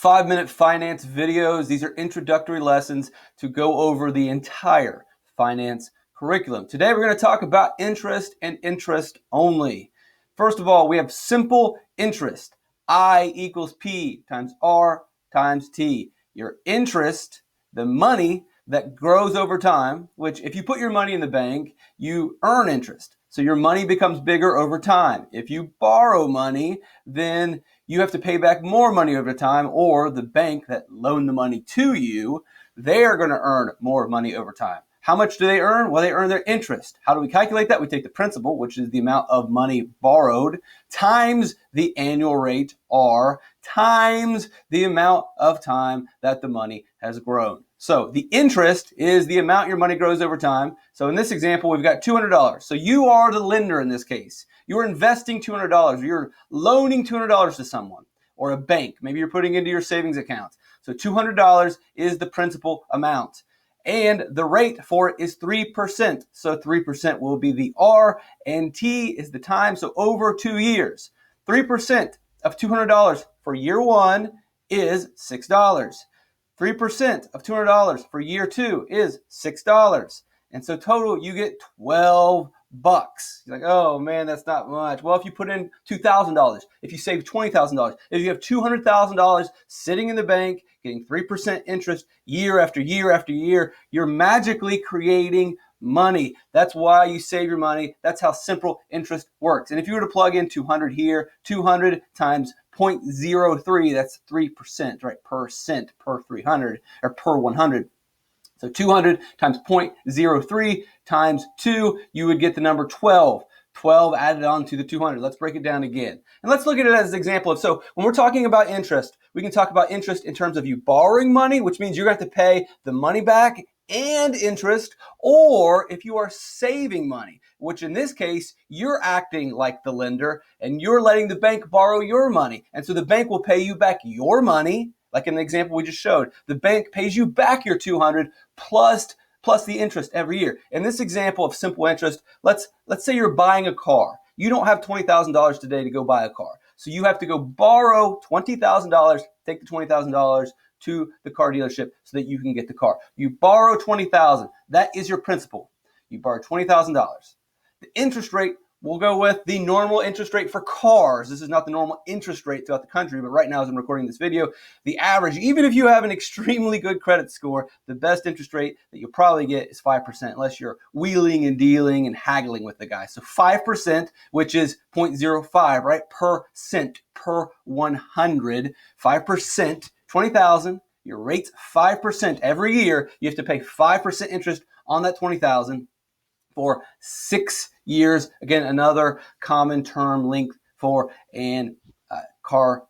5-minute finance videos. These are introductory lessons to go over the entire finance curriculum. Today we're going to talk about interest and interest only. First of all, we have simple interest. I equals P times R times T. Your interest, the money that grows over time, which if you put your money in the bank, you earn interest. So your money becomes bigger over time. If you borrow money, then you have to pay back more money over time, or the bank that loaned the money to you, they are going to earn more money over time. How much do they earn? Well, they earn their interest. How do we calculate that? We take the principal, which is the amount of money borrowed, times the annual rate, R, times the amount of time that the money has grown. So the interest is the amount your money grows over time. So in this example, we've got $200. So you are the lender in this case. You're investing $200. You're loaning $200 to someone or a bank. Maybe you're putting into your savings account. So $200 is the principal amount. And the rate for it is 3%. So 3% will be the R, and T is the time. So over 2 years, 3% of $200 for year one is $6. 3% of $200 for year two is $6. And so total, you get $12. You're like, oh man, that's not much. Well, if you put in $2,000, if you save $20,000, if you have $200,000 sitting in the bank, getting 3% interest year after year after year, you're magically creating money. That's why you save your money. That's how simple interest works. And if you were to plug in 200 here, 200 times 0.03, that's 3%, right? Percent per 300 or per 100. So 200 times 0.03 times 2, you would get the number 12. 12 added on to the 200. Let's break it down again. And let's look at it as an example of, so when we're talking about interest, we can talk about interest in terms of you borrowing money, which means you're going to have to pay the money back and interest, or if you are saving money, which in this case, you're acting like the lender and you're letting the bank borrow your money. And so the bank will pay you back your money. Like in the example we just showed, the bank pays you back your 200 plus the interest every year. In this example of simple interest, let's say you're buying a car. You don't have $20,000 today to go buy a car. So you have to go borrow $20,000, take the $20,000 to the car dealership so that you can get the car. You borrow $20,000. That is your principal. You borrow $20,000. The interest rate, we'll go with the normal interest rate for cars. This is not the normal interest rate throughout the country, but right now as I'm recording this video, the average, even if you have an extremely good credit score, the best interest rate that you'll probably get is 5%, unless you're wheeling and dealing and haggling with the guy. So 5%, which is 0.05, right? Percent per 100, 5%, 20,000, your rate's 5% every year. You have to pay 5% interest on that 20,000 for 6 years. Again, another common term linked for an car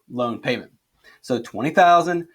loan payment. So 20,000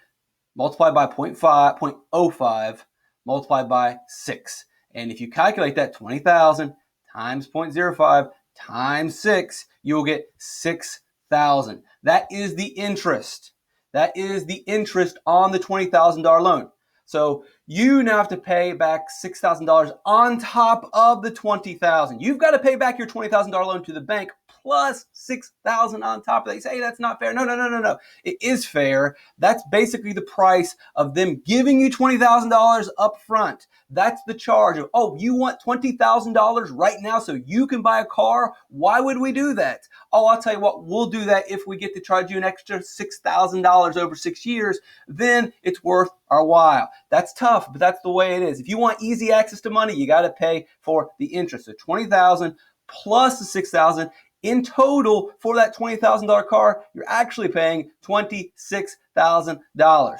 multiplied by 0.05 multiplied by 6. And if you calculate that 20,000 times 0.05 times 6, you will get 6,000. That is the interest. That is the interest on the $20,000 loan. So you now have to pay back $6,000 on top of the $20,000. You've got to pay back your $20,000 loan to the bank plus $6,000 on top of that. You say, hey, that's not fair. No. It is fair. That's basically the price of them giving you $20,000 up front. That's the charge of, oh, you want $20,000 right now so you can buy a car? Why would we do that? Oh, I'll tell you what, we'll do that if we get to charge you an extra $6,000 over 6 years, then it's worth our while. That's tough, but that's the way it is. If you want easy access to money, you got to pay for the interest. So $20,000 plus the $6,000 in total for that $20,000 car, you're actually paying $26,000.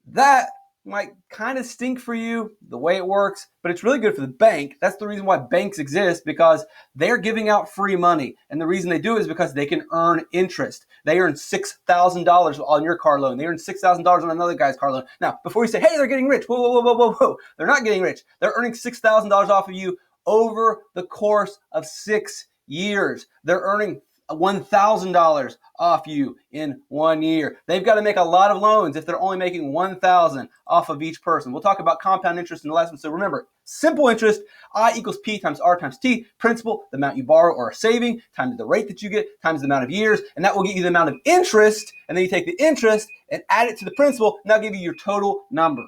That might kind of stink for you, the way it works, but it's really good for the bank. That's the reason why banks exist, because they're giving out free money. And the reason they do is because they can earn interest. They earn $6,000 on your car loan. They earn $6,000 on another guy's car loan. Now, before you say, hey, they're getting rich, whoa. They're not getting rich. They're earning $6,000 off of you over the course of 6 years. They're earning $1,000 off you in 1 year. They've got to make a lot of loans if they're only making $1,000 off of each person. We'll talk about compound interest in the lesson. So remember, simple interest, I equals P times R times T. Principal, the amount you borrow or are saving, times the rate that you get, times the amount of years, and that will get you the amount of interest, and then you take the interest and add it to the principal, and that'll give you your total number.